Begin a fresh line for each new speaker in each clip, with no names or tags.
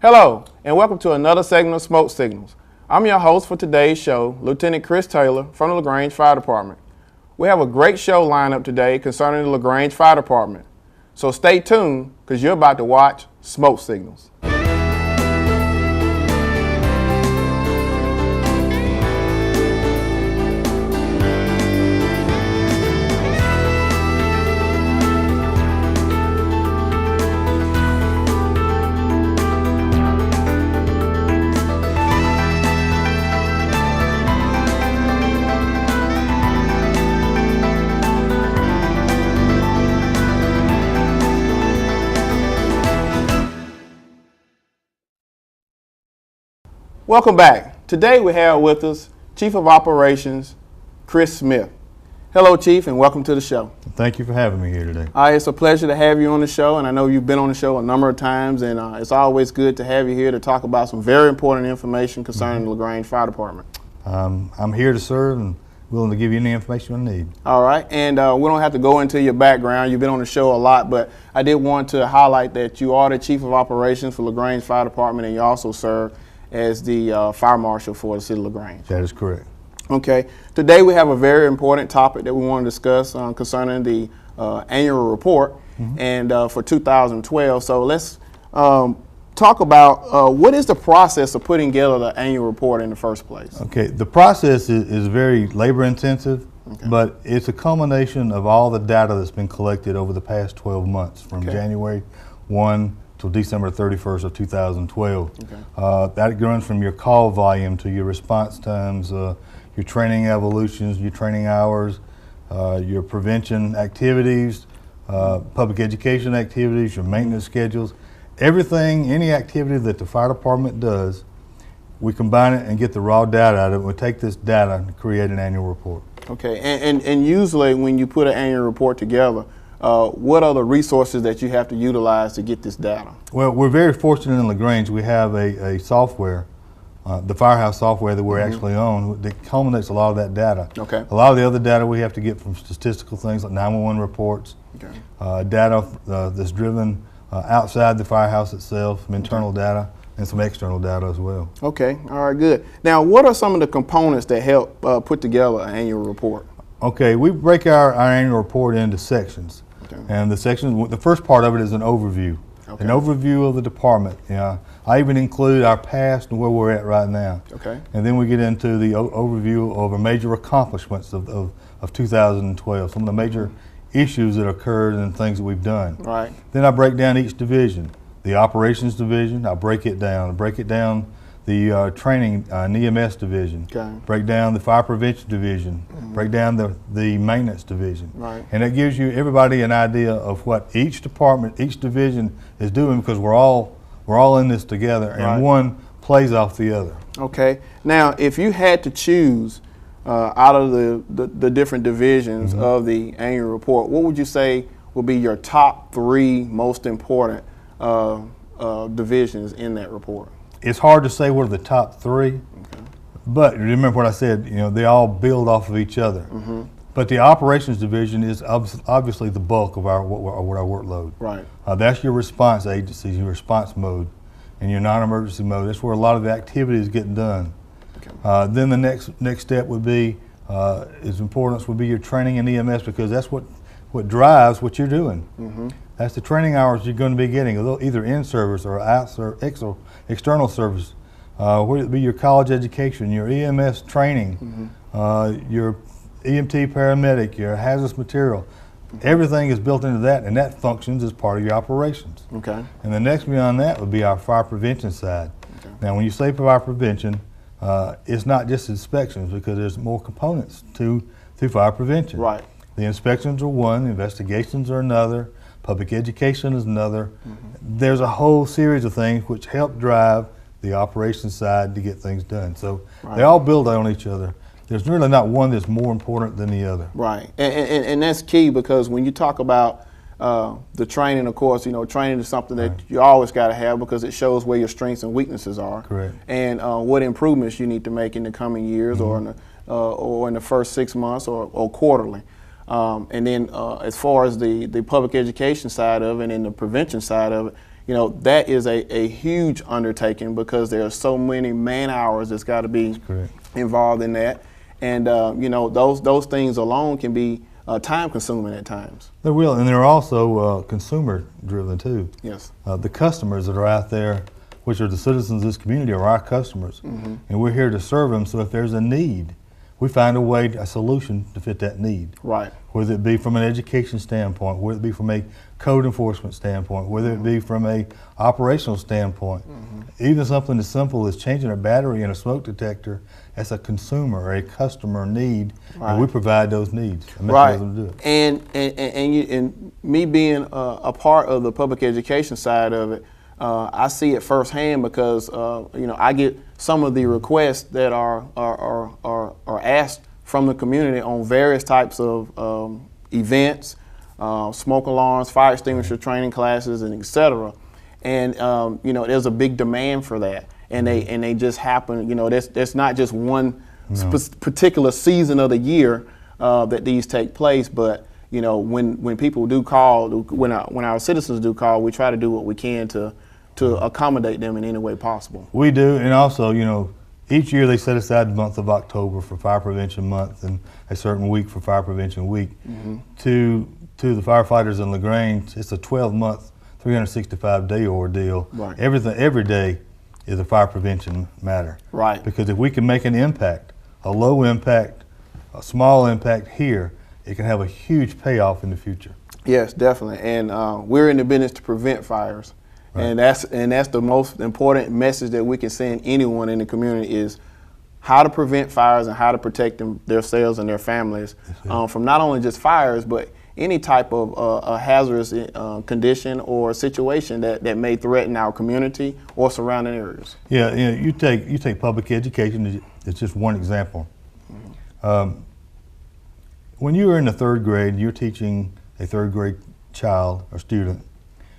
Hello, and welcome to another segment of Smoke Signals. I'm your host for today's show, Lieutenant Chris Taylor from the LaGrange Fire Department. We have a great show lined up today concerning the LaGrange Fire Department. So stay tuned, because you're about to watch Smoke Signals. Welcome back. Today we have with us Chief of Operations, Chris Smith. Hello, Chief, and welcome to the show.
Thank you for having me here today.
It's a pleasure to have you on the show, and I know you've been on the show a number of times, and it's always good to have you here to talk about some very important information concerning the LaGrange Fire Department.
I'm here to serve and willing to give you any information you need.
All right, and we don't have to go into your background. You've been on the show a lot, but I did want to highlight that you are the Chief of Operations for LaGrange Fire Department, and you also serve as the Fire Marshal for the City of LaGrange.
That is correct.
Okay. Today we have a very important topic that we want to discuss concerning the annual report and for 2012. So let's talk about what is the process of putting together the annual report in the first place?
Okay. The process is very labor intensive, but it's a culmination of all the data that's been collected over the past 12 months from January 1 till December 31st of 2012. That runs from your call volume to your response times, your training evolutions, your training hours, your prevention activities, public education activities, your maintenance schedules, everything, any activity that the fire department does, we combine it and get the raw data out of it. We take this data and create an annual report.
Okay, and usually when you put an annual report together, what are the resources that you have to utilize to get this data?
Well, we're very fortunate in LaGrange. We have a software, the Firehouse software that we're actually on, that culminates a lot of that data.
Okay.
A lot of the other data we have to get from statistical things like 911 reports, data that's driven outside the firehouse itself, some internal data, and some external data as well. Okay, all right, good.
Now, what are some of the components that help put together an annual report?
Okay, we break our annual report into sections. And the first part of it is an overview. An overview of the department. I even include our past and where we're at right now. And then we get into the overview of our major accomplishments of 2012, some of the major issues that occurred and things that we've done. Then I break down each division. The operations division, I break it down. The training and EMS division, break down the fire prevention division, break down the maintenance division. And that gives you everybody an idea of what each department, each division is doing, because we're all in this together, and one plays off the other.
Okay. Now, if you had to choose out of the different divisions of the annual report, what would you say would be your top 3 most important divisions in that report?
It's hard to say what are the top 3, but remember what I said, they all build off of each other. But the operations division is obviously the bulk of our workload. That's your response agencies, your response mode, and your non-emergency mode. That's where a lot of the activity is getting done. Then the next step would be, its importance would be your training in EMS, because that's what drives what you're doing. That's the training hours you're going to be getting, either in service or external service. Whether it be your college education, your EMS training, your EMT paramedic, your hazardous material. Everything is built into that, and that functions as part of your operations. And the next beyond that would be our fire prevention side. Now, when you say fire prevention, it's not just inspections, because there's more components to fire prevention. The inspections are one, investigations are another, public education is another. There's a whole series of things which help drive the operations side to get things done. So they all build on each other. There's really not one that's more important than the other.
And that's key, because when you talk about the training, of course, training is something that you always got to have, because it shows where your strengths and weaknesses are. And what improvements you need to make in the coming years or in the first 6 months or quarterly. And then as far as the public education side of it and the prevention side of it, you know, that is a huge undertaking because there are so many man hours that's got to be involved in that. And, you know, those things alone can be time consuming at times.
They will, and they're also consumer driven too.
Yes.
The customers that are out there, which are the citizens of this community, are our customers. And we're here to serve them, so if there's a need, we find a solution to fit that need.
Right.
Whether it be from an education standpoint, whether it be from a code enforcement standpoint, whether it be from a operational standpoint, even something as simple as changing a battery in a smoke detector as a consumer or a customer need, and we provide those needs.
Right. And me being a part of the public education side of it, I see it firsthand because you know, I get some of the requests that are asked from the community on various types of events, smoke alarms, fire extinguisher training classes, and etc. And you know, there's a big demand for that, and they just happen. You know, there's not just one particular season of the year that these take place, but you know, when people do call, when our citizens do call, we try to do what we can to accommodate them in any way possible. We do,
and also, you know, each year they set aside the month of October for Fire Prevention Month and a certain week for Fire Prevention Week. To the firefighters in LaGrange, it's a 12-month, 365-day ordeal.
Right.
Every day is a fire prevention matter.
Right.
Because if we can make an impact, a low impact, a small impact here, it can have a huge payoff in the future.
Yes, definitely. And we're in the business to prevent fires. Right. And that's the most important message that we can send anyone in the community is how to prevent fires and how to protect themselves and their families from not only just fires, but any type of a hazardous condition or situation that may threaten our community or surrounding areas.
Yeah, you know, you take public education. It's just one example. When you were in the third grade, you're teaching a third grade child or student,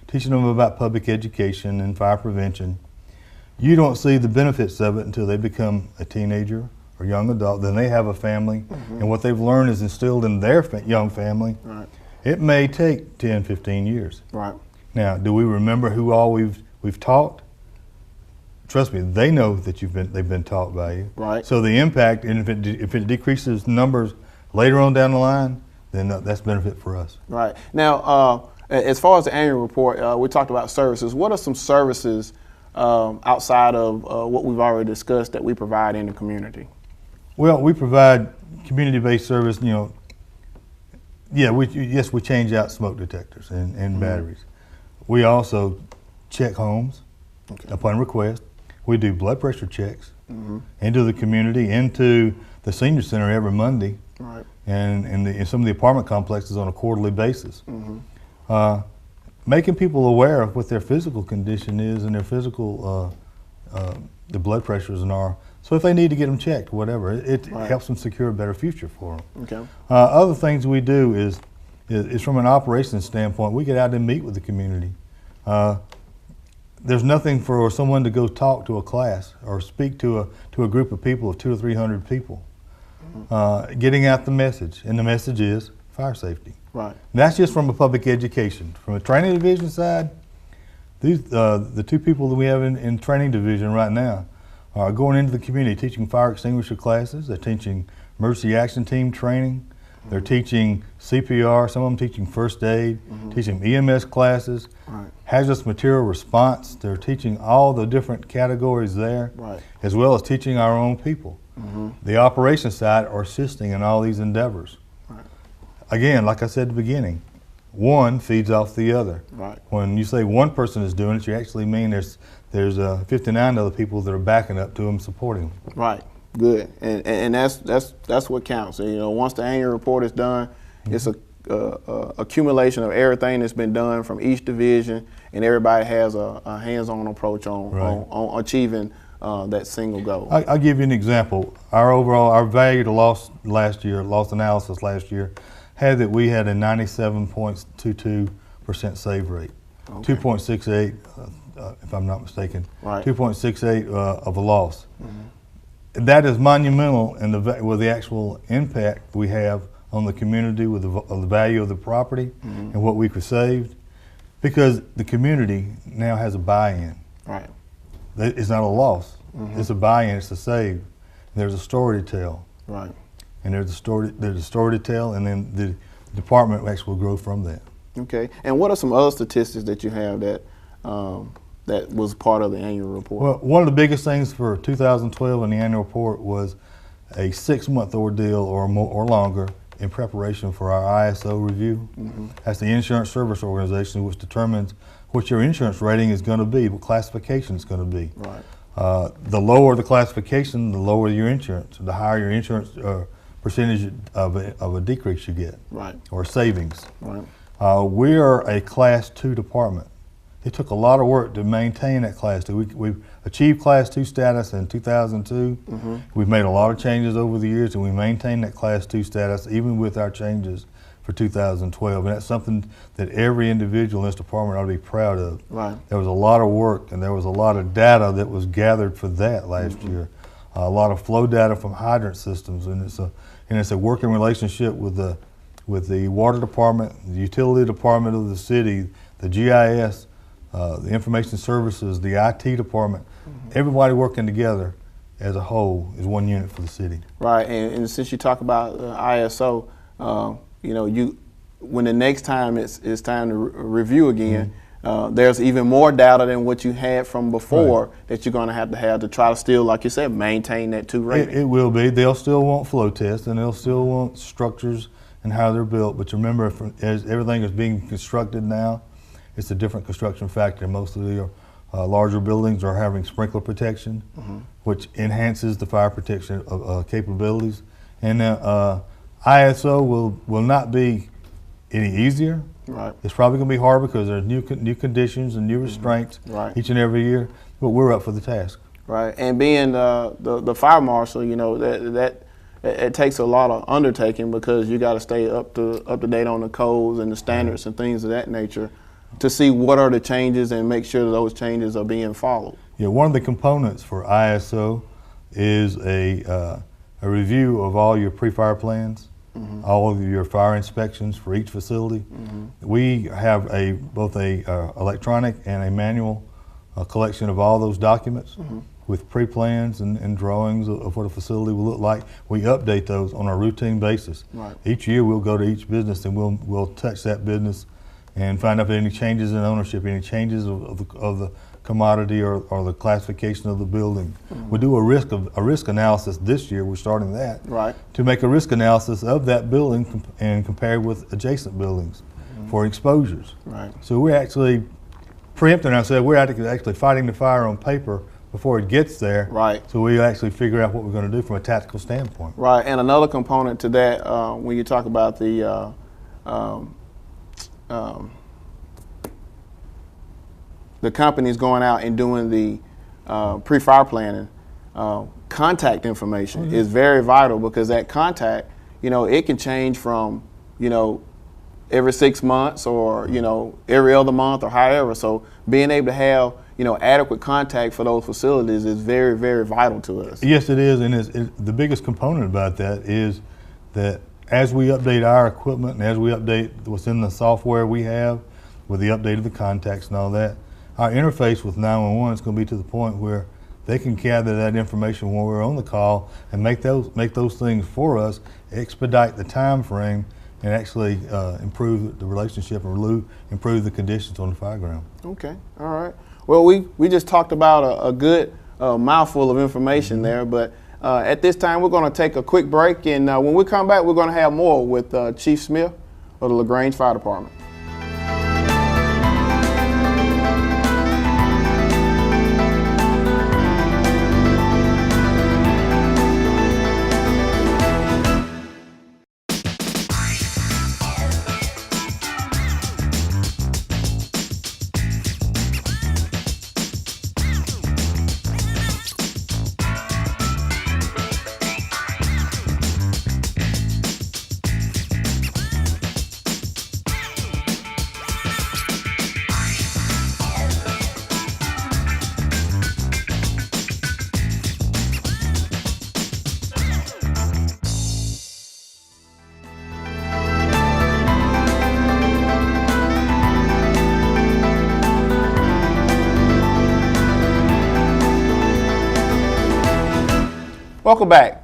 teaching them about public education and fire prevention. You don't see the benefits of it until they become a teenager or young adult. Then they have a family, and what they've learned is instilled in their young family.
Right.
It may take 10, 15 years.
Right.
Now, do we remember who all we've taught? Trust me, they know that they've been taught by you.
Right.
So the impact, and if it decreases numbers later on down the line, then that's benefit for us.
Right. Now, as far as the annual report, we talked about services. What are some services outside of what we've already discussed that we provide in the community?
Well, we provide community-based service. You know, yeah, we change out smoke detectors and batteries. We also check homes upon request. We do blood pressure checks into the community, into the senior center every Monday, and in some of the apartment complexes on a quarterly basis. Making people aware of what their physical condition is and their physical, the blood pressures and are. So if they need to get them checked, whatever, it helps them secure a better future for them.
Okay.
Other things we do is from an operations standpoint, we get out and meet with the community. There's nothing for someone to go talk to a class or speak to a group of people of 200 or 300 people. Getting out the message, and the message is fire safety.
Right.
And that's just from a public education. From a training division side, the two people that we have in training division right now are going into the community teaching fire extinguisher classes. They're teaching emergency action team training. They're teaching CPR, some of them teaching first aid, teaching EMS classes, hazardous material response. They're teaching all the different categories there, as well as teaching our own people. The operations side are assisting in all these endeavors. Again, like I said at the beginning, one feeds off the other. When you say one person is doing it, you actually mean there's 59 other people that are backing up to them, supporting them.
Right. Good. And that's what counts. And, you know, once the annual report is done, it's a accumulation of everything that's been done from each division, and everybody has a hands-on approach on achieving that single goal.
I'll give you an example. Our value to loss analysis last year had that we had a 97.22% save rate, 2.68, if I'm not mistaken, 2.68 of a loss. That is monumental in with the actual impact we have on the community, with the value of the property and what we could save. Because the community now has a buy-in.
Right.
It's not a loss. It's a buy-in. It's a save. There's a story to tell.
Right.
And there's a story to tell, and then the department actually will grow from that.
Okay. And what are some other statistics that you have that that was part of the annual report?
Well, one of the biggest things for 2012 in the annual report was a 6-month ordeal or more or longer in preparation for our ISO review. That's the Insurance Service Organization, which determines what your insurance rating is going to be, what classification it's going to be.
Right.
The lower the classification, the lower your insurance. The higher your insurance percentage of a decrease you get,
right,
or savings.
Right.
We are a Class 2 department. It took a lot of work to maintain that Class 2. We achieved Class 2 status in 2002. We've made a lot of changes over the years, and we maintained that Class 2 status even with our changes for 2012. And that's something that every individual in this department ought to be proud of.
Right.
There was a lot of work, and there was a lot of data that was gathered for that last year. A lot of flow data from hydrant systems, and it's a working relationship with the water department, the utility department of the city, the GIS, the information services, the IT department. Everybody working together as a whole is one unit for the city.
Right, and since you talk about ISO, you know, when the next time it's time to review again, there's even more data than what you had from before that you're going to have to try to still, like you said, maintain that 2 rating.
It will be. They'll still want flow tests, and they'll still want structures and how they're built. But remember, as everything is being constructed now, it's a different construction factor. Most of the larger buildings are having sprinkler protection, which enhances the fire protection capabilities. And ISO will not be any easier.
Right.
It's probably going to be hard because there's new conditions and new restraints each and every year. But we're up for the task.
Right. And being the fire marshal, you know, that it takes a lot of undertaking because you got to stay up to date on the codes and the standards and things of that nature to see what are the changes and make sure that those changes are being followed.
Yeah, one of the components for ISO is a review of all your pre-fire plans, all of your fire inspections for each facility. We have both a electronic and a manual collection of all those documents with pre-plans and drawings of what a facility will look like. We update those on a routine basis.
Right.
Each year we'll go to each business and we'll touch that business and find out if there are any changes in ownership, any changes of the commodity or the classification of the building. We do a risk analysis this year. We're starting that to make a risk analysis of that building and compare with adjacent buildings for exposures.
Right.
So we're actually preempting ourselves. We're actually fighting the fire on paper before it gets there.
Right.
So we actually figure out what we're going to do from a tactical standpoint.
Right. And another component to that, when you talk about the companies going out and doing the pre-fire planning, contact information is very vital because that contact, you know, it can change from, you know, every 6 months or, you know, every other month or however. So being able to have, you know, adequate contact for those facilities is very, very vital to us.
Yes, it is. And the biggest component about that is that as we update our equipment and as we update what's in the software we have with the update of the contacts and all that, our interface with 911 is going to be to the point where they can gather that information when we're on the call and make those things for us, expedite the time frame, and actually improve the relationship and improve the conditions on the fire ground.
Okay, all right. Well, we just talked about a good mouthful of information there, but at this time we're going to take a quick break, and when we come back we're going to have more with Chief Smith of the LaGrange Fire Department. Welcome back.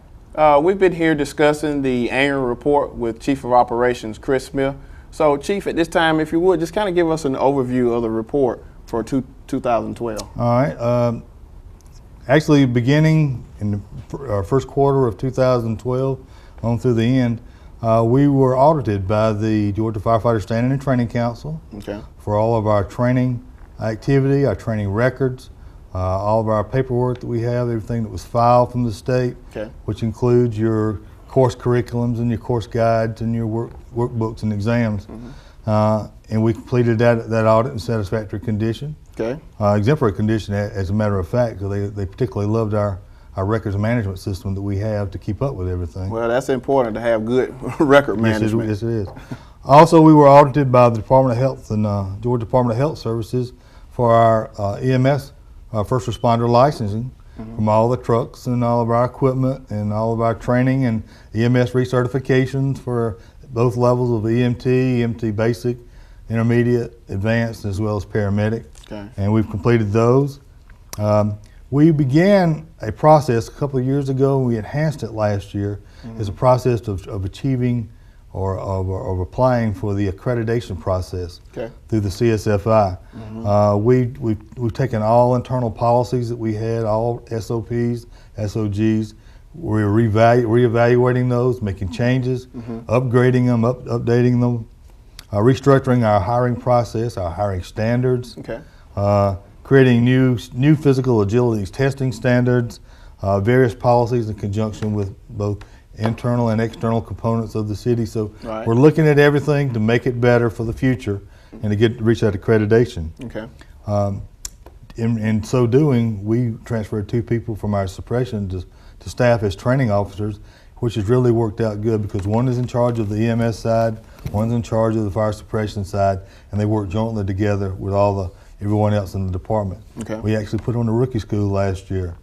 We've been here discussing the annual report with Chief of Operations Chris Smith. So, Chief, at this time, if you would, just kind of give us an overview of the report for 2012.
All right. Actually, beginning in the first quarter of 2012 on through the end, we were audited by the Georgia Firefighter Standing and Training Council for all of our training activity, our training records, all of our paperwork that we have, everything that was filed from the state, which includes your course curriculums and your course guides and your workbooks and exams. And we completed that audit in satisfactory condition. Exemplary condition, as a matter of fact, because they particularly loved our records management system that we have to keep up with everything.
Well, that's important to have good record management.
Yes, it is. Also, we were audited by the Department of Health and Georgia Department of Health Services for our EMS first responder licensing from all the trucks and all of our equipment and all of our training and EMS recertifications for both levels of EMT basic, intermediate, advanced, as well as paramedic. And we've completed those. We began a process a couple of years ago, and we enhanced it last year. It's a process of achieving or of applying for the accreditation process through the CSFI. We've taken all internal policies that we had, all SOPs, SOGs. We're reevaluating those, making changes, upgrading them, updating them, restructuring our hiring process, our hiring standards, creating new physical agility testing standards, various policies in conjunction with both internal and external components of the city. So we're looking at everything to make it better for the future and to reach that accreditation. In so doing, we transferred 2 people from our suppression to staff as training officers, which has really worked out good because one is in charge of the EMS side, one's in charge of the fire suppression side, and they work jointly together with everyone else in the department. We actually put on a rookie school last year,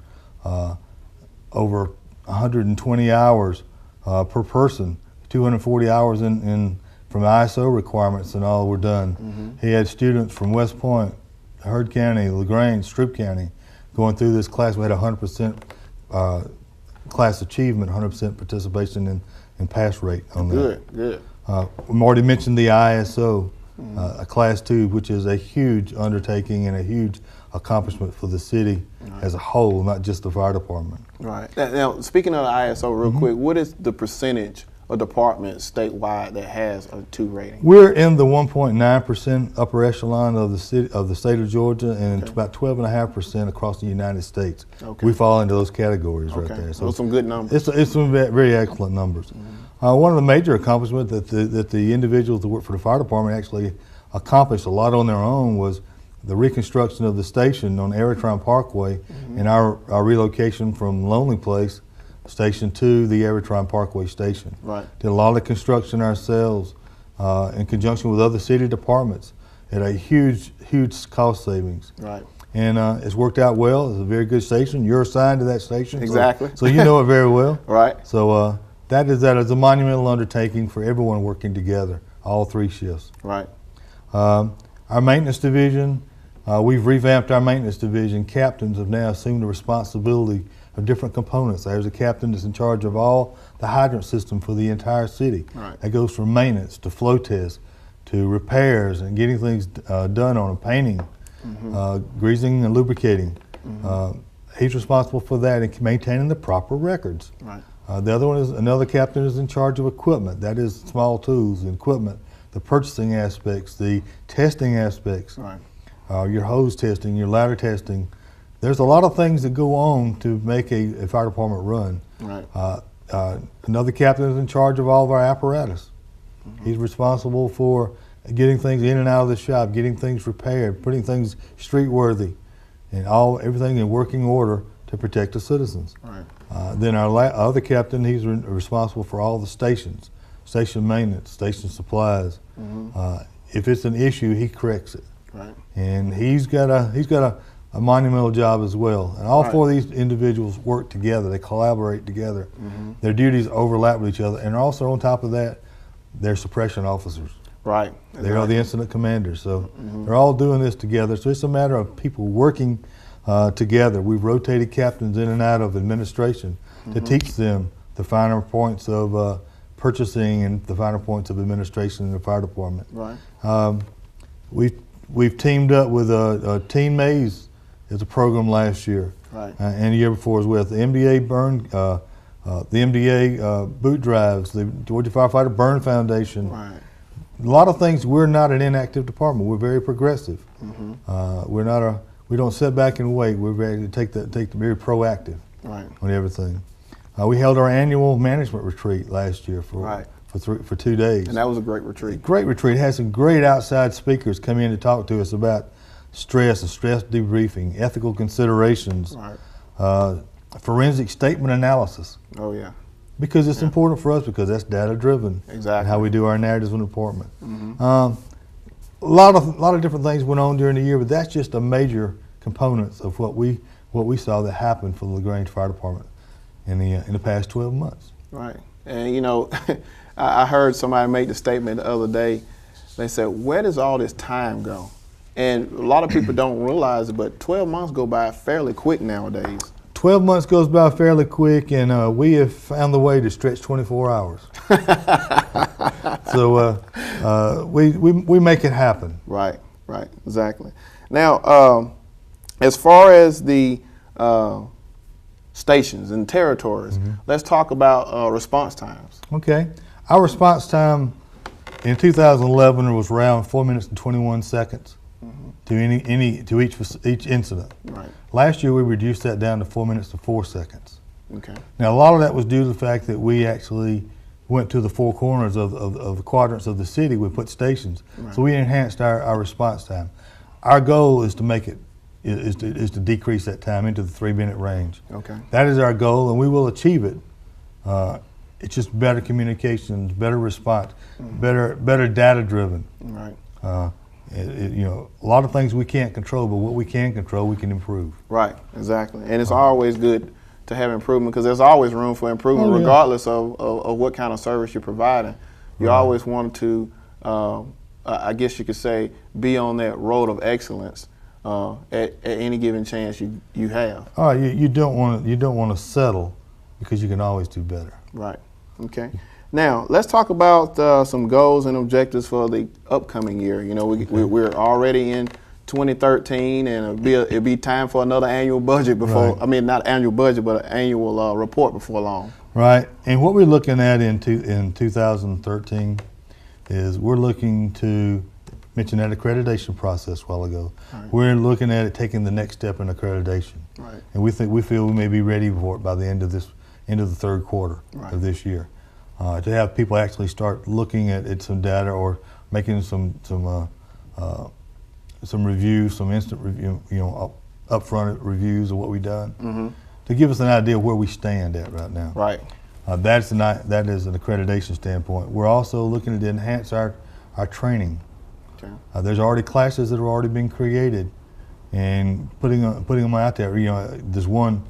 over 120 hours per person, 240 hours from ISO requirements and all were done. He had students from West Point, Heard County, LaGrange, Strip County going through this class. We had 100% class achievement, 100% participation and pass rate on that.
Good.
We've already mentioned the ISO, a Class 2, which is a huge undertaking and a huge accomplishment for the city as a whole, not just the fire department.
Now, speaking of the ISO real quick, what is the percentage of departments statewide that has a 2 rating?
We're in the 1.9% upper echelon of the state of Georgia and about 12.5% across the United States. We fall into those categories right there.
So some good numbers.
It's some very excellent numbers. One of the major accomplishments that the individuals that work for the fire department actually accomplished a lot on their own was the reconstruction of the station on Eritron Parkway and our relocation from Lonely Place Station to the Eritron Parkway Station. Did a lot of construction ourselves in conjunction with other city departments at a huge cost savings. And it's worked out well. It's a very good station. You're assigned to that station.
So
you know it very well.
So
that is a monumental undertaking for everyone working together, all 3 shifts. Our maintenance division, we've revamped our maintenance division. Captains have now assumed the responsibility of different components. There's a captain that's in charge of all the hydrant system for the entire city. That goes from maintenance to flow tests to repairs and getting things done on them, painting, greasing and lubricating. He's responsible for that and maintaining the proper records. The other one is another captain is in charge of equipment. That is small tools and equipment, the purchasing aspects, the testing aspects, your hose testing, your ladder testing. There's a lot of things that go on to make a fire department run. Another captain is in charge of all of our apparatus. He's responsible for getting things in and out of the shop, getting things repaired, putting things street worthy, and everything in working order to protect the citizens. Then our other captain, he's responsible for all the stations, station maintenance, station supplies. If it's an issue, he corrects it. And he's got a monumental job as well. And all 4 of these individuals work together. They collaborate together. Their duties overlap with each other. And also on top of that, they're suppression officers. They are the incident commanders. So they're all doing this together. So it's a matter of people working together. We've rotated captains in and out of administration to teach them the finer points of purchasing and the finer points of administration in the fire department.
Right.
We've teamed up with Teen Maze as a program last year,
right.
And the year before as well. The MDA boot drives, the Georgia Firefighter Burn Foundation.
Right.
A lot of things. We're not an inactive department. We're very progressive. We don't sit back and wait. We're ready to take the very proactive on everything. We held our annual management retreat last year for 2 days.
And that was a great retreat.
Great retreat. Had some great outside speakers come in to talk to us about stress and stress debriefing, ethical considerations, forensic statement analysis.
Oh yeah.
Because it's important for us, because that's data driven.
Exactly.
How we do our narratives in the department. A lot of different things went on during the year, but that's just a major components of what we saw that happened for the LaGrange Fire Department in the past 12 months.
Right. And you know, I heard somebody make the statement the other day. They said, "Where does all this time go?" And a lot of people don't realize it, but 12 months go by fairly quick nowadays.
12 months goes by fairly quick, and we have found the way to stretch 24 hours. So we make it happen.
Right, right, exactly. Now, as far as the stations and territories, let's talk about response times.
Okay. Our response time in 2011 was around 4 minutes and 21 seconds to each incident.
Right.
Last year we reduced that down to 4 minutes to 4 seconds.
Okay.
Now a lot of that was due to the fact that we actually went to the four corners of the quadrants of the city. We put stations, so we enhanced our response time. Our goal is to make it is to decrease that time into the 3 minute range.
Okay.
That is our goal, and we will achieve it. It's just better communications, better response, better data driven.
Right.
You know, a lot of things we can't control, but what we can control, we can improve.
Right, exactly. And it's always good to have improvement, because there's always room for improvement, regardless of what kind of service you're providing. You always want to, I guess you could say, be on that road of excellence at any given chance you have.
All right, you don't want to settle, because you can always do better.
Right. Okay. Now, let's talk about some goals and objectives for the upcoming year. You know, we're already in 2013, and it'll be time for another annual budget before, I mean, not annual budget, but an annual report before long.
Right. And what we're looking at in 2013 is we're looking to mention that accreditation process a while ago. Right. We're looking at it taking the next step in accreditation. Right. And we feel we may be ready for it by the end of the third quarter of this year. To have people actually start looking at some data, or making some reviews, some instant review, upfront reviews of what we've done, to give us an idea of where we stand at right now.
Right.
That is an accreditation standpoint. We're also looking to enhance our training. Okay. There's already classes that have already been created, and putting them out there. There's one,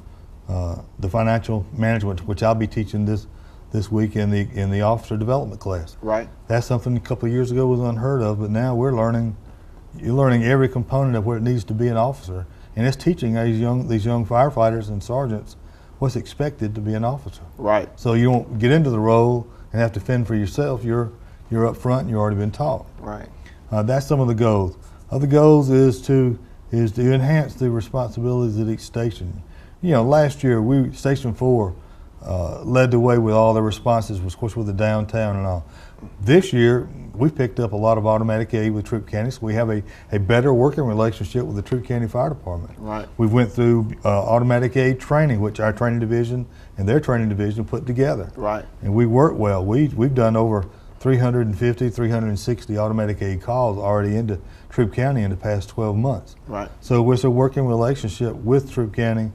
the financial management, which I'll be teaching this week in the officer development class. Right. That's something a couple of years ago was unheard of, but now you're learning every component of what it needs to be an officer, and it's teaching these young firefighters and sergeants what's expected to be an officer. Right. So you won't get into the role and have to fend for yourself. You're up front and you've already been taught. Right. That's some of the goals. Other goals is to enhance the responsibilities at each station. Last year Station 4 led the way with all the responses, of course, with the downtown and all. This year, we picked up a lot of automatic aid with Troup County, so we have a better working relationship with the Troup County Fire Department. Right. We went through automatic aid training, which our training division and their training division put together. Right. And we work well. We've done over 350, 360 automatic aid calls already into Troup County in the past 12 months. Right. So it's a working relationship with Troup County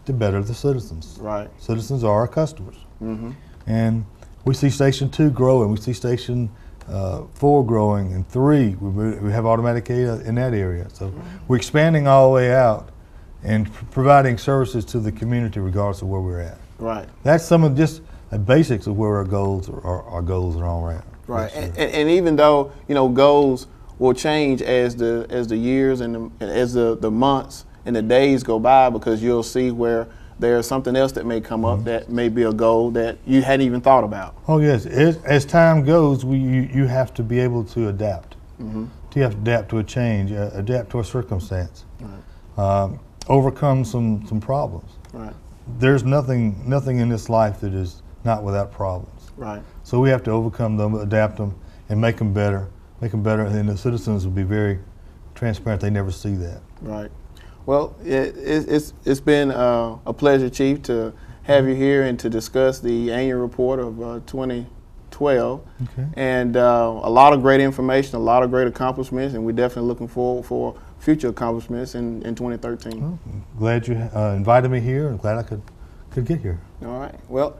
to better the citizens. Right. Citizens are our customers. And we see Station 2 growing. We see Station 4 growing, and 3, we have automatic aid in that area. So we're expanding all the way out and providing services to the community regardless of where we're at. Right. That's some of just the basics of where our goals are all at. Right.
And even though goals will change as the years and as the months and the days go by, because you'll see where there's something else that may come up that may be a goal that you hadn't even thought about.
Oh yes, as time goes, you have to be able to adapt. You have to adapt to a change, adapt to a circumstance, overcome some problems.
Right.
There's nothing in this life that is not without problems.
Right.
So we have to overcome them, adapt them, and make them better, and then the citizens will be very transparent. They never see that.
Right. Well, it's been a pleasure, Chief, to have you here and to discuss the annual report of 2012.
Okay.
And a lot of great information, a lot of great accomplishments, and we're definitely looking forward for future accomplishments in 2013.
Well, glad you invited me here, and glad I could get here.
All right. Well,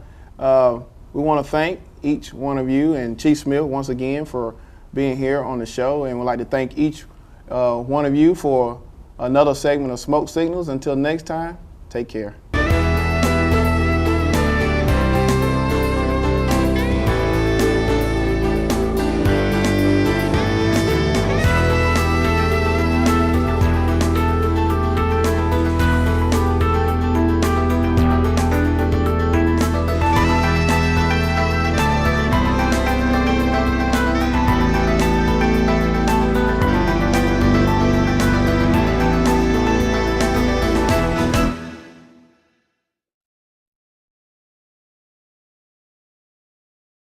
we want to thank each one of you and Chief Smith once again for being here on the show, and we'd like to thank each one of you for another segment of Smoke Signals. Until next time, take care.